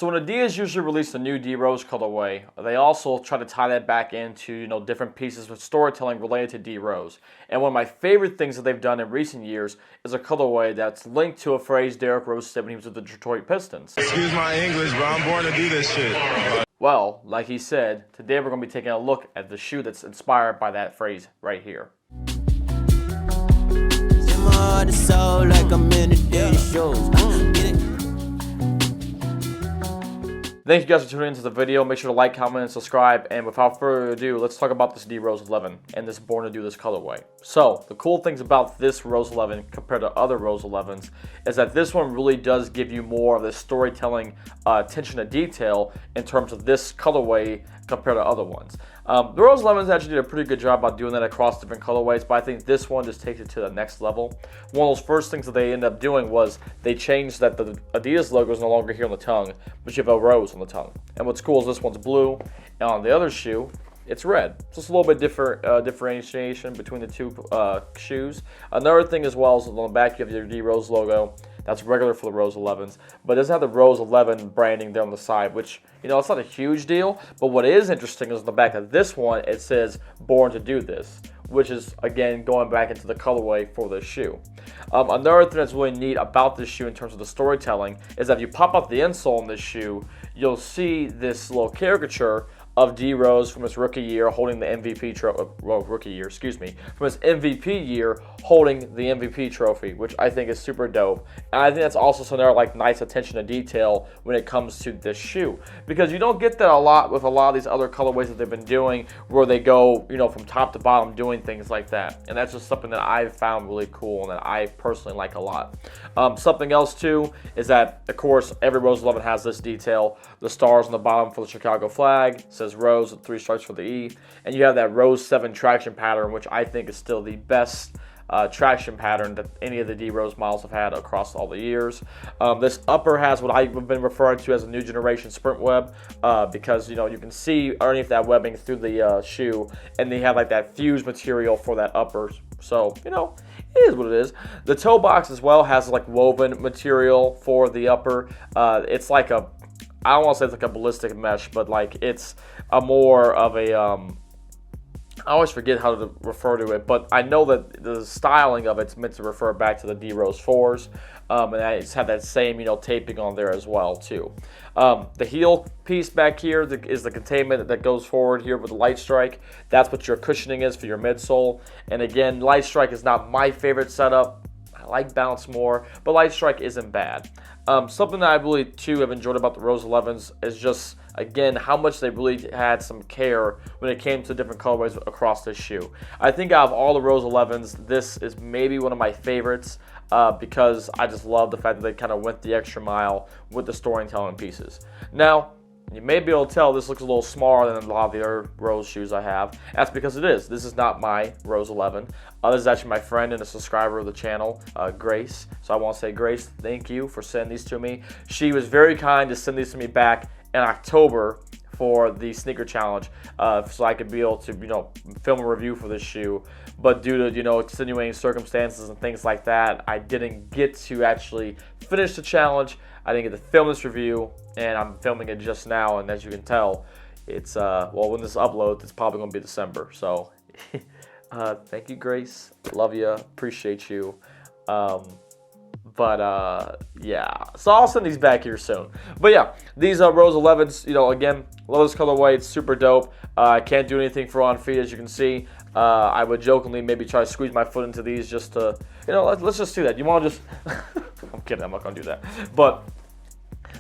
So when Adidas usually release a new D-Rose colorway, they also try to tie that back into, different pieces of storytelling related to D-Rose. And one of my favorite things that they've done in recent years is a colorway that's linked to a phrase Derrick Rose said when he was with the Detroit Pistons. Excuse my English, but I'm born to do this shit. Well, like he said, today we're going to be taking a look at the shoe that's inspired by that phrase right here. Thank you guys for tuning into the video. Make sure to like, comment, and subscribe. And without further ado, let's talk about this D-Rose 11 and this Born to Do This colorway. So, the cool things about this Rose 11 compared to other Rose 11s is that this one really does give you more of the storytelling attention to detail in terms of this colorway compared to other ones. The Rose 11s actually did a pretty good job about doing that across different colorways, but I think this one just takes it to the next level. One of those first things that they ended up doing was they changed that the Adidas logo is no longer here on the tongue, but you have a rose on the tongue. And what's cool is this one's blue, and on the other shoe, it's red. So it's a little bit different differentiation between the two shoes. Another thing as well is on the back you have your D-Rose logo. That's regular for the Rose 11s, but it doesn't have the Rose 11 branding there on the side, which, it's not a huge deal. But what is interesting is on the back of this one, it says Born to Do This, which is, again, going back into the colorway for this shoe. Another thing that's really neat about this shoe in terms of the storytelling is that if you pop out the insole on this shoe, you'll see this little caricature of D-Rose from his rookie year holding the MVP trophy, from his MVP year holding the MVP trophy, which I think is super dope. And I think that's also some nice attention to detail when it comes to this shoe, because you don't get that a lot with a lot of these other colorways that they've been doing, where they go, from top to bottom doing things like that. And that's just something that I've found really cool and that I personally like a lot. Something else too is that, of course, every Rose 11 has this detail: the stars on the bottom for the Chicago flag, says Rose with 3 stripes for the E, and you have that Rose 7 traction pattern, which I think is still the best traction pattern that any of the D-Rose models have had across all the years. This upper has what I've been referring to as a new generation sprint web, because you can see underneath that webbing through the shoe, and they have that fused material for that upper. So it is what it is. The toe box as well has woven material for the upper. It's like a, I don't want to say it's like a ballistic mesh, but it's a more of a, I always forget how to refer to it, but I know that the styling of it's meant to refer back to the D-Rose 4s, and it's had that same, taping on there as well too. The heel piece back here is the containment that goes forward here with the light strike. That's what your cushioning is for your midsole. And again, light strike is not my favorite setup. I like bounce more, but light strike isn't bad. Something that I really too have enjoyed about the Rose 11s is just, again, how much they really had some care when it came to different colorways across this shoe. I think out of all the Rose 11s, this is maybe one of my favorites, because I just love the fact that they kind of went the extra mile with the storytelling pieces. Now, you may be able to tell this looks a little smaller than a lot of the other Rose shoes I have. That's because it is. This is not my Rose 11. This is actually my friend and a subscriber of the channel, Grace. So I want to say, Grace, thank you for sending these to me. She was very kind to send these to me back in October for the sneaker challenge, so I could be able to, film a review for this shoe. But due to, extenuating circumstances and things like that, I didn't get to actually finish the challenge. I didn't get to film this review, and I'm filming it just now. And as you can tell, it's, when this uploads, it's probably going to be December. So, thank you, Grace. Love you. Appreciate you. Yeah, so I'll send these back here soon. But yeah, these Rose 11s, again, love this colorway. It's super dope. I can't do anything for on feet, as you can see. I would jokingly maybe try to squeeze my foot into these just to, let's just do that. You want to just, I'm kidding, I'm not going to do that. But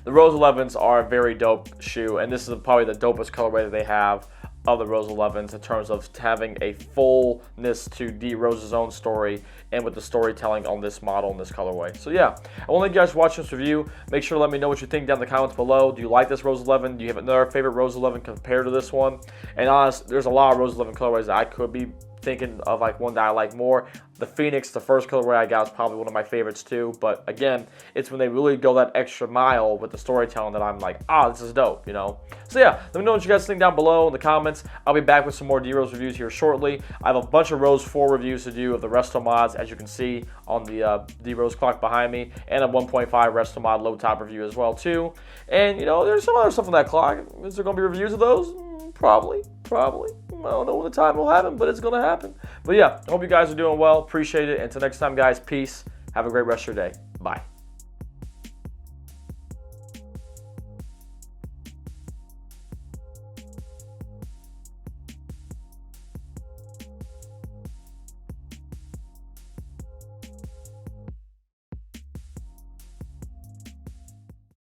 the Rose 11s are a very dope shoe, and this is probably the dopest colorway that they have of the Rose 11s in terms of having a fullness to D-Rose's own story and with the storytelling on this model and this colorway. So yeah, I want to thank you guys for watching this review. Make sure to let me know what you think down in the comments below. Do you like this Rose 11? Do you have another favorite Rose 11 compared to this one? And honestly, there's a lot of Rose 11 colorways that I could be thinking of like one that I like more. The Phoenix, the first colorway I got, is probably one of my favorites too. But again, it's when they really go that extra mile with the storytelling that I'm like, this is dope, you know? So yeah, let me know what you guys think down below in the comments. I'll be back with some more D-Rose reviews here shortly. I have a bunch of Rose 4 reviews to do of the Resto mods, as you can see on the D-Rose clock behind me, and a 1.5 Resto mod low top review as well too. And you know, there's some other stuff on that clock. Is there going to be reviews of those? Probably. I don't know when the time will happen, but it's going to happen. But yeah, I hope you guys are doing well. Appreciate it. Until next time, guys, peace. Have a great rest of your day. Bye.